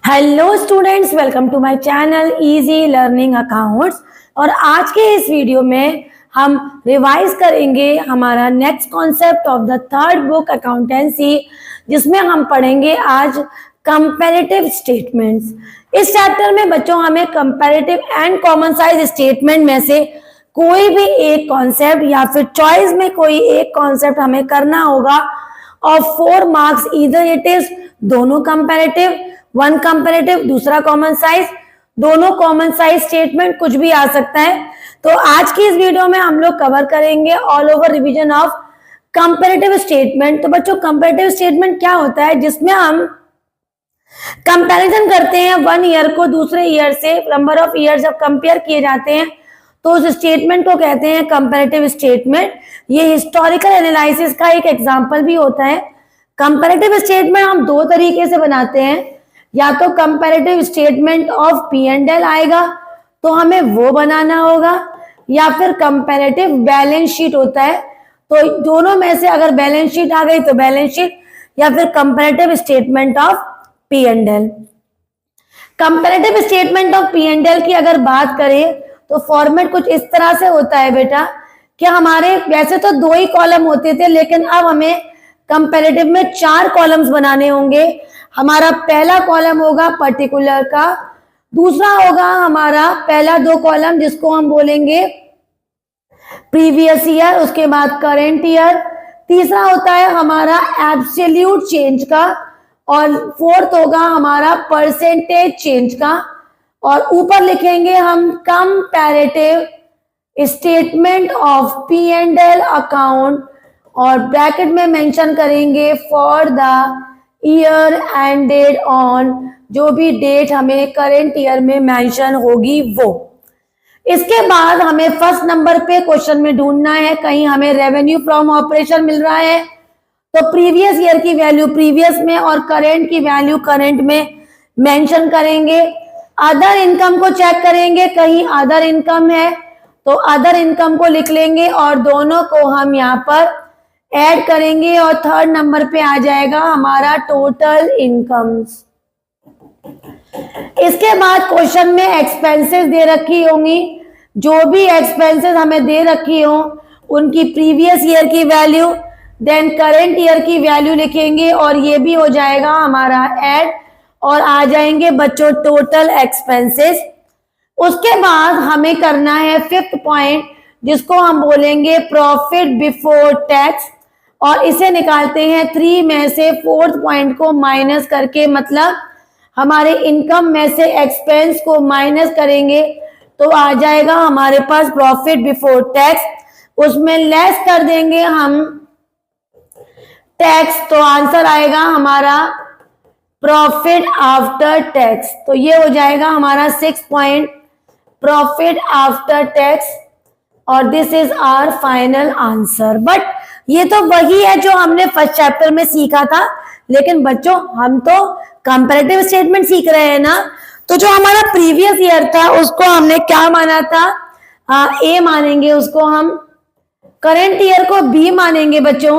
Hello students, welcome to my channel easy learning accounts. और आज के इस वीडियो में हम रिवाइज करेंगे हमारा next concept of the third book accountancy, जिसमें हम पढ़ेंगे आज कंपैरेटिव स्टेटमेंट्स। इस चैप्टर में बच्चों हमें comparative and common size statement में से कोई भी एक कॉन्सेप्ट या फिर चॉइस में कोई एक कॉन्सेप्ट हमें करना होगा और 4 मार्क्स। ईदर इट इज दोनों कंपैरेटिव, वन कंपैरेटिव, दूसरा कॉमन साइज, दोनों कॉमन साइज स्टेटमेंट, कुछ भी आ सकता है। तो आज की इस वीडियो में हम लोग कवर करेंगे all over revision of comparative statement. तो बच्चों कंपैरेटिव स्टेटमेंट क्या होता है? जिसमें हम कंपैरिजन करते हैं 1 ईयर को दूसरे ईयर से, नंबर ऑफ ईयर जब कंपेयर किए जाते हैं तो उस स्टेटमेंट को कहते हैं कंपैरेटिव स्टेटमेंट। ये हिस्टोरिकल एनालिसिस का एक एग्जांपल भी होता है। कंपैरेटिव स्टेटमेंट हम दो तरीके से बनाते हैं, या तो comparative statement of P and L आएगा तो हमें वो बनाना होगा, या फिर कंपैरेटिव बैलेंस शीट होता है। तो दोनों में से अगर बैलेंस शीट आ गई तो बैलेंस शीट, या फिर comparative statement of P and L. Comparative statement of P and L की अगर बात करें तो फॉर्मेट कुछ इस तरह से होता है बेटा कि हमारे वैसे तो 2 ही कॉलम होते थे, लेकिन अब हमें कंपैरेटिव में 4 कॉलम्स बनाने होंगे। हमारा पहला कॉलम होगा पर्टिकुलर का, दूसरा होगा हमारा पहला 2 कॉलम जिसको हम बोलेंगे प्रीवियस ईयर, उसके बाद करेंट ईयर, तीसरा होता है हमारा एब्सोल्यूट चेंज का, और फोर्थ होगा हमारा परसेंटेज चेंज का। और ऊपर लिखेंगे हम comparative statement of P and L account, और ब्रैकेट में मेंशन करेंगे for the year ended on, जो भी डेट हमें करंट ईयर में मेंशन होगी वो। इसके बाद हमें फर्स्ट नंबर पे क्वेश्चन में ढूंढना है, कहीं हमें रेवेन्यू फ्रॉम ऑपरेशन मिल रहा है तो प्रीवियस ईयर की वैल्यू प्रीवियस में और करंट की वैल्यू करंट में मेंशन करेंगे। अदर इनकम को चेक करेंगे, कहीं अदर इनकम है तो अदर इनकम को लिख लेंगे और दोनों को हम यहाँ पर ऐड करेंगे, और थर्ड नंबर पे आ जाएगा हमारा टोटल इनकम्स। इसके बाद क्वेश्चन में एक्सपेंसेस दे रखी होंगी, जो भी एक्सपेंसेस हमें दे रखी हो उनकी प्रीवियस ईयर की वैल्यू देन करंट ईयर की वैल्यू लिखेंगे, और ये भी हो जाएगा हमारा ऐड, और आ जाएंगे बच्चों टोटल एक्सपेंसेस। उसके बाद हमें करना है 5th पॉइंट, जिसको हम बोलेंगे प्रॉफिट बिफोर टैक्स, और इसे निकालते हैं 3 में से 4th पॉइंट को माइनस करके, मतलब हमारे इनकम में से एक्सपेंस को माइनस करेंगे तो आ जाएगा हमारे पास प्रॉफिट बिफोर टैक्स। उसमें लेस कर देंगे हम टैक्स, तो आंसर आएगा हमारा प्रॉफिट आफ्टर टैक्स। तो ये हो जाएगा हमारा 6th point, profit after tax, और this is our final answer. But ये तो वही है जो हमने फर्स्ट चैप्टर में सीखा था, लेकिन बच्चों हम तो कंपैरेटिव स्टेटमेंट सीख रहे हैं ना, तो जो हमारा प्रीवियस ईयर था उसको हमने क्या माना था? ए मानेंगे उसको हम, करंट ईयर को बी मानेंगे बच्चों,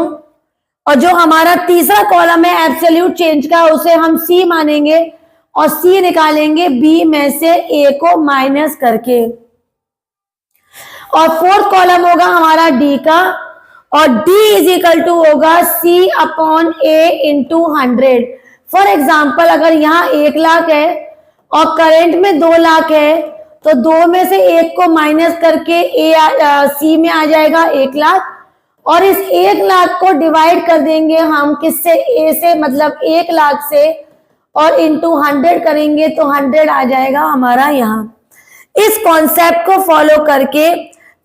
और जो हमारा तीसरा कॉलम है एब्सोल्यूट चेंज का उसे हम सी मानेंगे, और सी निकालेंगे बी में से ए को माइनस करके। और 4th कॉलम होगा हमारा डी का, और डी इज इक्वल टू होगा C upon A into 100। For example अगर यहाँ 1 लाख है और करंट में 2 लाख है तो 2 में से 1 को माइनस करके सी में आ जाएगा 1 लाख, और इस 1 लाख को डिवाइड कर देंगे हम किससे? ए से, मतलब 1 लाख से, और इंटू 100 करेंगे तो 100 आ जाएगा हमारा यहाँ। इस कॉन्सेप्ट को फॉलो करके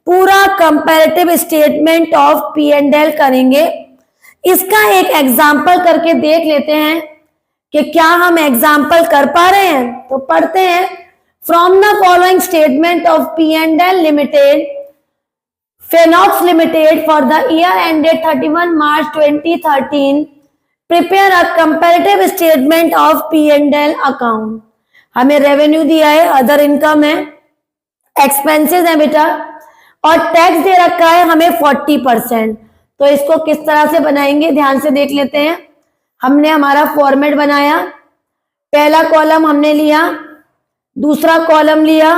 पूरा comparative statement of P and L करेंगे। इसका एक एग्जाम्पल करके देख लेते हैं कि क्या हम एग्जाम्पल कर पा रहे हैं। तो पढ़ते हैं, from the following statement of P and L limited, Fenox Limited for the year ended 31 March 2013, prepare a comparative statement of P&L account। हमें रेवेन्यू दिया है, अदर इनकम है, एक्सपेंसेस है बेटा, और टैक्स दे रखा है हमें 40%। तो इसको किस तरह से बनाएंगे ध्यान से देख लेते हैं। हमने हमारा फॉर्मेट बनाया, पहला कॉलम हमने लिया, दूसरा कॉलम लिया,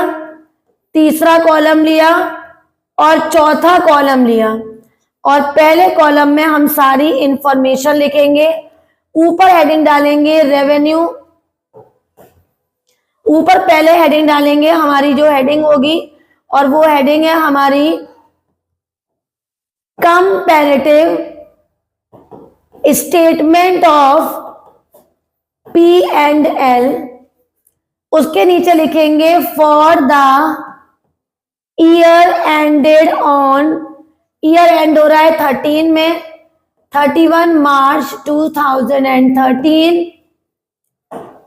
तीसरा कॉलम लिया और चौथा कॉलम लिया। और पहले कॉलम में हम सारी इंफॉर्मेशन लिखेंगे, ऊपर हेडिंग डालेंगे रेवेन्यू, ऊपर पहले हेडिंग डालेंगे, हमारी जो हेडिंग होगी और वो हेडिंग है हमारी कंपैरेटिव स्टेटमेंट ऑफ P&L। उसके नीचे लिखेंगे for the year ended on, year and हो रहा है 13 में, 31 मार्च 2013।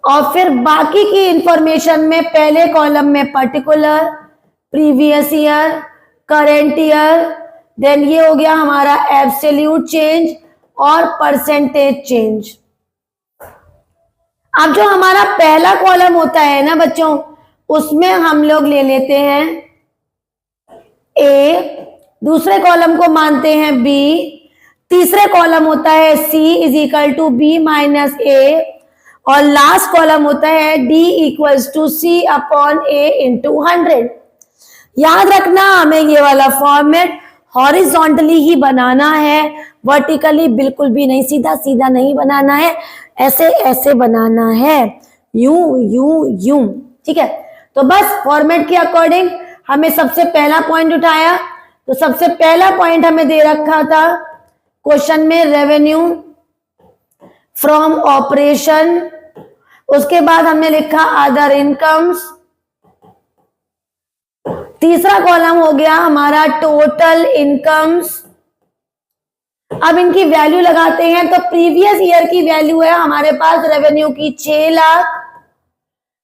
और फिर बाकी की इंफॉर्मेशन में पहले कॉलम में particular, previous year, current year, then ये हो गया हमारा एब्सोल्यूट चेंज और परसेंटेज चेंज। अब जो हमारा पहला कॉलम होता है ना बच्चों, उसमें हम लोग ले लेते हैं ए, दूसरे कॉलम को मानते हैं बी, तीसरे कॉलम होता है C is equal to B minus A, और लास्ट कॉलम होता है D equals to C upon A into 100। याद रखना हमें ये वाला फॉर्मेट हॉरिजॉन्टली ही बनाना है, वर्टिकली बिल्कुल भी नहीं, सीधा सीधा नहीं बनाना है, ऐसे ऐसे बनाना है, यूं यूं यूं, ठीक है। तो बस फॉर्मेट के अकॉर्डिंग हमें सबसे पहला पॉइंट उठाया, तो सबसे पहला पॉइंट हमें दे रखा था क्वेश्चन में रेवेन्यू फ्रॉम ऑपरेशन, उसके बाद हमने लिखा अदर इनकम्स, तीसरा कॉलम हो गया हमारा टोटल इनकम्स। अब इनकी वैल्यू लगाते हैं, तो प्रीवियस ईयर की वैल्यू है हमारे पास रेवेन्यू की 6 लाख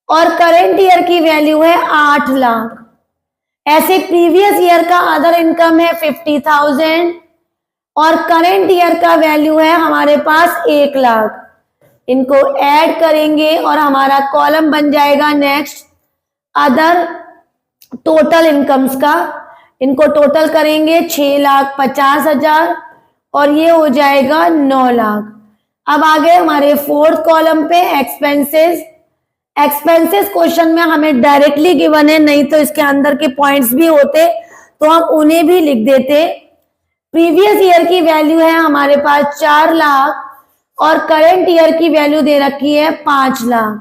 और करेंट ईयर की वैल्यू है 8 लाख। ऐसे प्रीवियस ईयर का अदर इनकम है 50,000 और करेंट ईयर का वैल्यू है हमारे पास 1 लाख। इनको ऐड करेंगे और हमारा कॉलम बन जाएगा नेक्स्ट अदर टोटल इनकम्स का। इनको टोटल करेंगे 6,50,000 और ये हो जाएगा 9 लाख। अब आ गए हमारे फोर्थ कॉलम पे एक्सपेंसेस। एक्सपेंसेस क्वेश्चन में हमें डायरेक्टली गिवन है, नहीं तो इसके अंदर के पॉइंट्स भी होते तो हम उन्हें भी लिख देते। प्रीवियस ईयर की वैल्यू है हमारे पास 4 लाख और करंट ईयर की वैल्यू दे रखी है 5 लाख,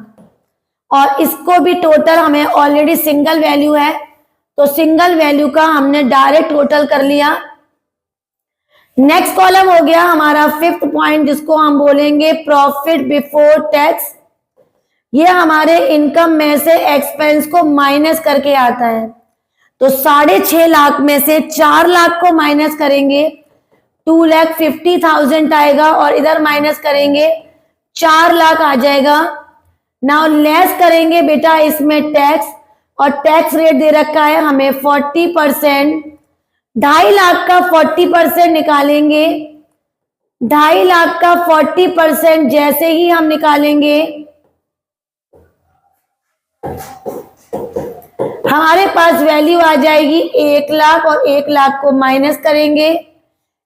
और इसको भी टोटल हमें ऑलरेडी सिंगल वैल्यू है तो सिंगल वैल्यू का हमने डायरेक्ट टोटल कर लिया। नेक्स्ट कॉलम हो गया हमारा फिफ्थ पॉइंट, जिसको हम बोलेंगे प्रॉफिट बिफोर टैक्स। ये हमारे इनकम में से एक्सपेंस को माइनस करके आता है, तो 6.5 लाख में से 4 लाख को माइनस करेंगे 2,50,000 आएगा और इधर माइनस करेंगे 4 लाख आ जाएगा। नाउ लेस करेंगे बेटा इसमें टैक्स, और टैक्स रेट दे रखा है हमें 40%। 2.5 लाख का 40% निकालेंगे। 2.5 लाख का 40% जैसे ही हम निकालेंगे हमारे पास वैल्यू आ जाएगी 1 लाख, और 1 लाख को माइनस करेंगे।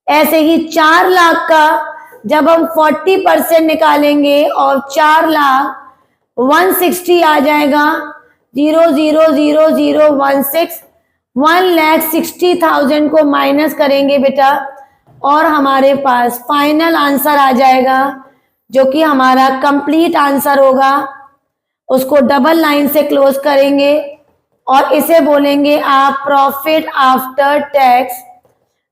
ऐसे ही 4 लाख का जब हम 40% निकालेंगे और 4 लाख 160 आ जाएगा, 0,00016, 1,60,000 को माइनस करेंगे बेटा और हमारे पास फाइनल आंसर आ जाएगा जो कि हमारा कंप्लीट आंसर होगा। उसको डबल लाइन से क्लोज करेंगे और इसे बोलेंगे आप प्रॉफिट आफ्टर टैक्स।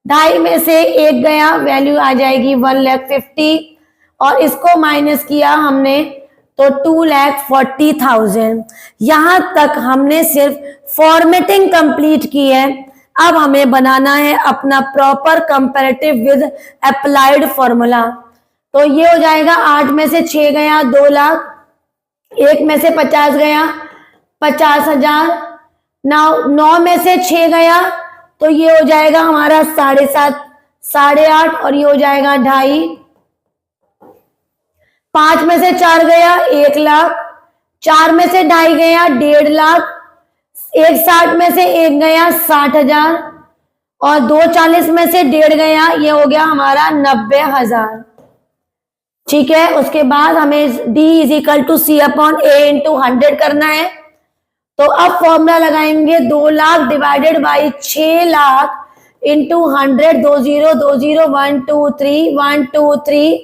2.5 में से 1 गया, वैल्यू आ जाएगी 1,50,000 और इसको माइनस किया हमने तो 2,40,000। यहां तक हमने सिर्फ फॉर्मेटिंग कंप्लीट की है। अब हमें बनाना है अपना proper comparative with applied formula. तो ये हो जाएगा 8 में से 6 गया 2 लाख, 1 में से 50 गया 50,000, 9 में से 6 गया तो ये हो जाएगा हमारा 7.5, 8.5 और ये हो जाएगा 2.5। 5 में से 4 गया 1 लाख, 4 में से 2.5 गया 1.5 लाख, 1.60 में से 1 गया 60,000 और 2.40 में से 1.5 गया, ये हो गया हमारा 90,000। ठीक है। उसके बाद हमें D is equal to C upon A into 100 करना है। तो अब फॉर्मूला लगाएंगे 2 lakh divided by 6 lakh into 100, 20 20 1 2 3 1 2 3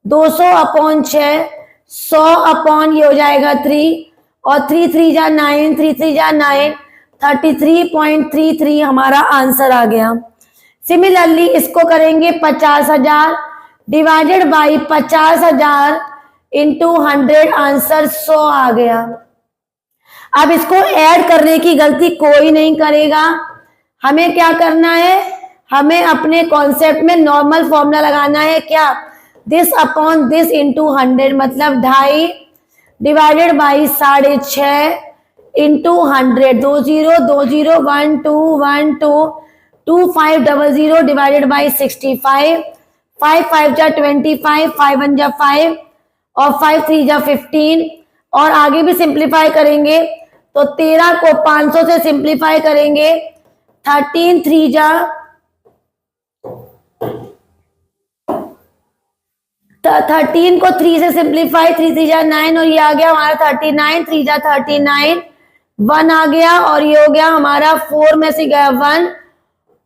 200 upon 6, 100 upon ये हो जाएगा 3 और 3 3 जा 9, 3 3 जा 9, 33.33 हमारा आंसर आ गया। सिमिलरली इसको करेंगे 50,000 डिवाइडेड बाई 50,000 इंटू 100, आंसर 100 आ गया। अब इसको ऐड करने की गलती कोई नहीं करेगा। हमें क्या करना है, हमें अपने कॉन्सेप्ट में नॉर्मल फॉर्मूला लगाना है। क्या, दिस अपॉन दिस इंटू 100, मतलब 2.5 divided by 6.5 into 100, 20 20 1 2 1 2 2500 divided by 65, 5 5 जा 25, 5 1 जा 5 और 5 3 जा 15। और आगे भी सिंप्लीफाई करेंगे तो 13 को 500 से सिंप्लीफाई करेंगे, 13 3 जा 13 को 3 से सिंप्लीफाई, 3 3 जा 9 और ये आ गया हमारा 39, 3 जा 39, 1 आ गया और ये हो गया हमारा 4 में से गया 1,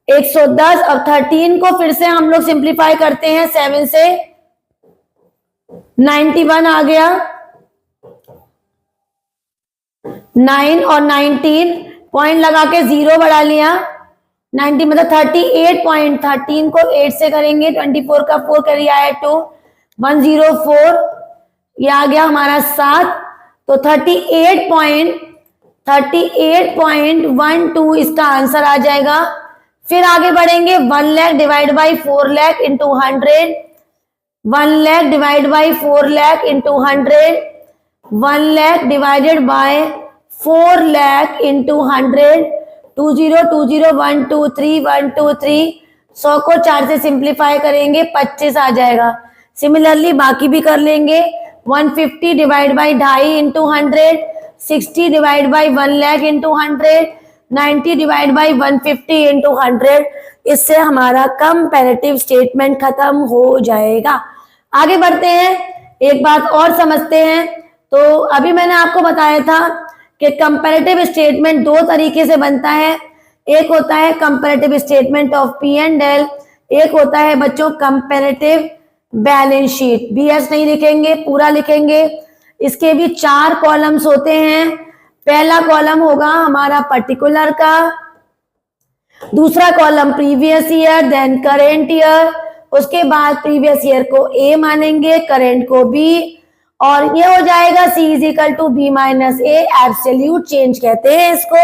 110। अब 13 को फिर से हम लोग सिंप्लीफाई करते हैं 7 से, 91 आ गया, 9 और 19 पॉइंट लगा के 0 बढ़ा लिया, 90 मतलब 38.13 को 8 से करेंगे, 24 का 4 करिए आया 2, 104, ये आ गया हमारा 7। तो 38.12 इसका आंसर आ जाएगा। फिर आगे बढ़ेंगे, 1 lakh divide by 4 lakh into 100, 1 lakh divide by 4 lakh into 100, 1 lakh divided by 4 lakh into 100, 20 20 1 2 3 1 2 3, 100 को 4 से सिंप्लीफाई करेंगे 25 आ जाएगा। सिमिलरली बाकी भी कर लेंगे, 150 divide by 2.5 into 100, 60 divide by 1 lakh into 100, 90 divide by 150 into 100। इससे हमारा कंपैरेटिव स्टेटमेंट खत्म हो जाएगा। आगे बढ़ते हैं, एक बात और समझते हैं। तो अभी मैंने आपको बताया था कि कंपैरेटिव स्टेटमेंट 2 तरीके से बनता है। एक होता है comparative statement of P and L, एक होता है बच्चों कंपैरेटिव बैलेंस शीट। बीएस नहीं लिखेंगे, पूरा लिखेंगे। इसके भी 4 कॉलम्स होते हैं। पहला कॉलम होगा हमारा पर्टिकुलर का, दूसरा column previous year, then current year, उसके बाद प्रीवियस ईयर को ए मानेंगे, करेंट को बी, और ये हो जाएगा C is equal to B minus A, absolute change कहते हैं इसको।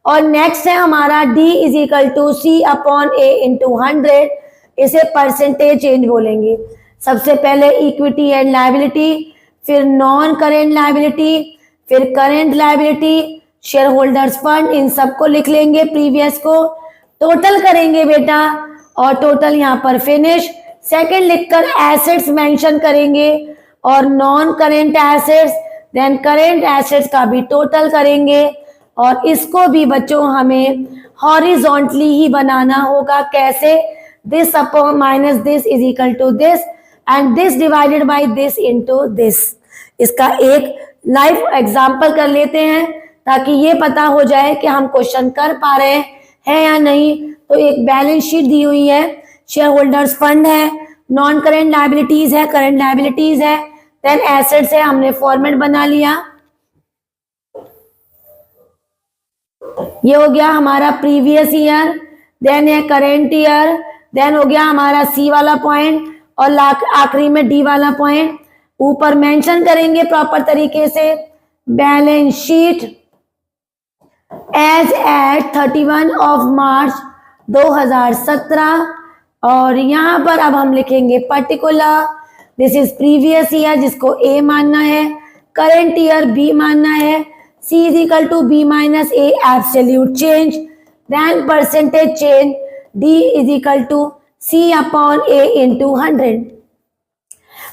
और नेक्स्ट है हमारा D is equal to C upon A into 100, इसे परसेंटेज चेंज बोलेंगे। सबसे पहले इक्विटी एंड लायबिलिटी, फिर नॉन करेंट लायबिलिटी, फिर current liability, shareholders fund, इन सबको लिख लेंगे। प्रीवियस को टोटल करेंगे बेटा, और टोटल यहाँ पर फिनिश। सेकंड लिखकर एसेट्स मेंशन करेंगे और non current assets, then current assets का भी टोटल करेंगे। और इसको भी बच्चों हमें हॉरिजॉन्टली ही बनाना होगा। कैसे, this upon minus this is equal to this and this divided by this into this. इसका एक लाइव एग्जांपल कर लेते हैं ताकि ये पता हो जाए कि हम क्वेश्चन कर पा रहे हैं या नहीं। तो एक बैलेंस शीट दी हुई है, शेयर होल्डर्स फंड है, नॉन करेंट लायबिलिटीज है, करेंट लायबिलिटीज है, देन एसेट्स है। हमने फॉर्मेट बना लिया। ये हो गया हमारा प्रीवियस ईयर, देन है करेंट ईयर, देन हो गया हमारा सी वाला पॉइंट और आखिरी में डी वाला पॉइंट। ऊपर मेंशन करेंगे प्रॉपर तरीके से, balance sheet as at 31 of March 2017। और यहाँ पर अब हम लिखेंगे particular, this is previous year जिसको ए मानना है, करेंट ईयर बी मानना है, C is equal to B minus A absolute change, then percentage change, D is equal to C upon A into 100।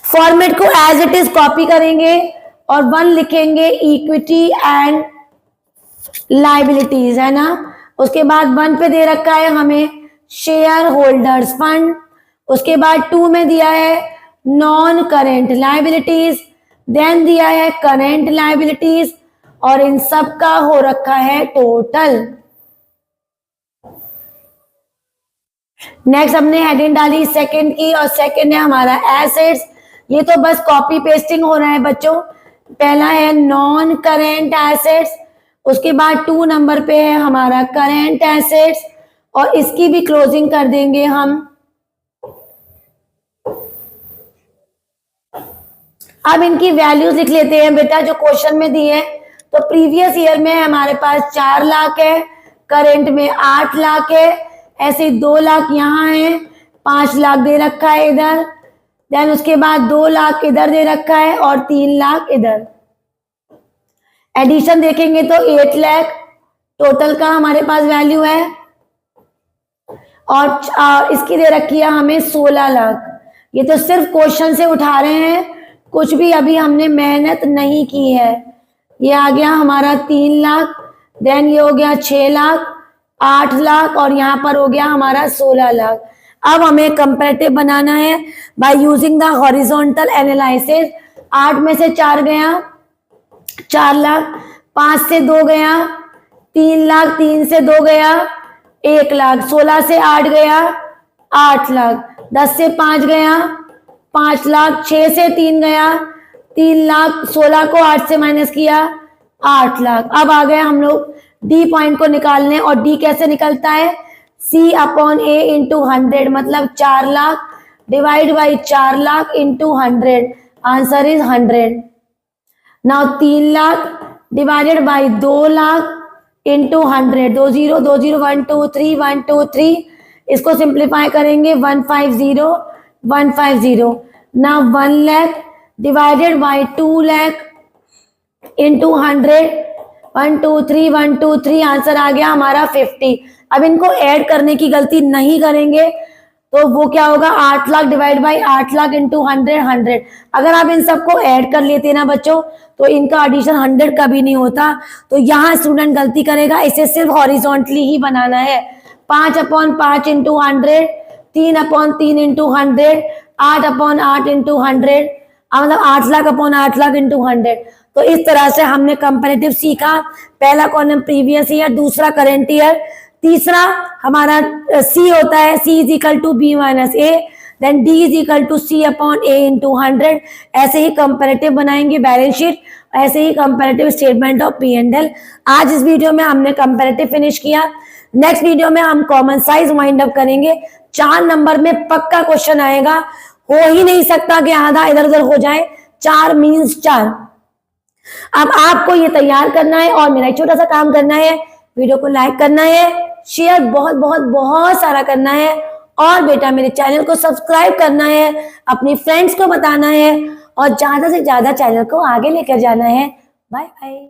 Format को एज इट इज कॉपी करेंगे और 1 लिखेंगे equity and liabilities, है ना। उसके बाद 1 पे दे रखा है हमें शेयर होल्डर्स फंड, उसके बाद 2 में दिया है नॉन करेंट लायबिलिटीज, देन दिया है करेंट लायबिलिटीज, और इन सब का हो रखा है टोटल। नेक्स्ट हमने हेडिंग डाली सेकंड की, और सेकंड है हमारा एसेट्स। ये तो बस कॉपी पेस्टिंग हो रहा है बच्चों। पहला है नॉन करेंट एसेट्स, उसके बाद 2 नंबर पे है हमारा करेंट एसेट्स, और इसकी भी क्लोजिंग कर देंगे हम। अब इनकी वैल्यूज लिख लेते हैं बेटा जो क्वेश्चन में दी है। तो प्रीवियस ईयर में हमारे पास 4 लाख है, करेंट में 8 लाख है, ऐसे 2 लाख यहाँ है, 5 लाख दे रखा है इधर, देन उसके बाद 2 लाख इधर दे रखा है और 3 लाख इधर। एडिशन देखेंगे तो 8 लाख टोटल का हमारे पास वैल्यू है, और इसकी दे रखी है हमें 16 लाख। ये तो सिर्फ क्वेश्चन से उठा रहे हैं, कुछ भी अभी हमने मेहनत नहीं की है। ये आ गया हमारा 3 लाख, देन ये हो गया 6 लाख, 8 लाख, और यहाँ पर हो गया हमारा 16 लाख। अब हमें कंपैरेटिव बनाना है by using the horizontal analysis. 8 में से 4 गया 4 लाख, 5 से 2 गया 3 लाख, 3 से 2 गया 1 लाख, 16 से 8 गया 8 लाख, 10 से 5 गया 5 लाख, 6 से 3 गया 3 लाख, 16 को 8 से माइनस किया 8 लाख। अब आ गए हम लोग डी पॉइंट को निकालने, और डी कैसे निकलता है, C अपॉन A इंटू 100, मतलब 4 lakh divide by 4 lakh into 100, answer is 100। Now 3 lakh divided by 2 lakh into 100, 2 0 2 0 1 2 3 1 2 3, इसको सिंप्लीफाई करेंगे 150 150। Now 1 lakh divided by 2 lakh into 100, 1 2 3 1 2 3, answer आ गया हमारा 50। अब इनको ऐड करने की गलती नहीं करेंगे, तो वो क्या होगा 8 lakh divide by 8 lakh into 100 100। अगर आप इन सबको ऐड कर लेते ना बच्चों, तो इनका एडिशन 100 का भी नहीं होता। तो यहाँ स्टूडेंट गलती करेगा, इसे सिर्फ हॉरिजॉन्टली ही बनाना है। 5 upon 5 into 100, 3 upon 3 into 100, 8 upon 8 into 100, मतलब 8 लाख अपॉन 8 लाख इंटू 100। तो इस तरह से हमने कंपैरेटिव सीखा। पहला कॉलम प्रीवियस ईयर, दूसरा करंट ईयर, तीसरा हमारा सी होता है C is equal to B minus A, then D is equal to C upon A into 100। ऐसे ही कंपैरेटिव बनाएंगे बैलेंस शीट, ऐसे ही कंपैरेटिव स्टेटमेंट ऑफ P&L। आज इस वीडियो में हमने कंपैरेटिव फिनिश किया। नेक्स्ट वीडियो में हम कॉमन साइज वाइंड अप करेंगे। 4 नंबर में पक्का क्वेश्चन आएगा, हो ही नहीं सकता कि आधा इधर उधर हो जाए। 4 मीन्स 4। अब आपको ये तैयार करना है, और मेरा छोटा सा काम करना है, वीडियो को लाइक करना है, शेयर बहुत बहुत बहुत सारा करना है, और बेटा मेरे चैनल को सब्सक्राइब करना है, अपनी फ्रेंड्स को बताना है, और ज्यादा से ज्यादा चैनल को आगे लेकर जाना है। Bye bye.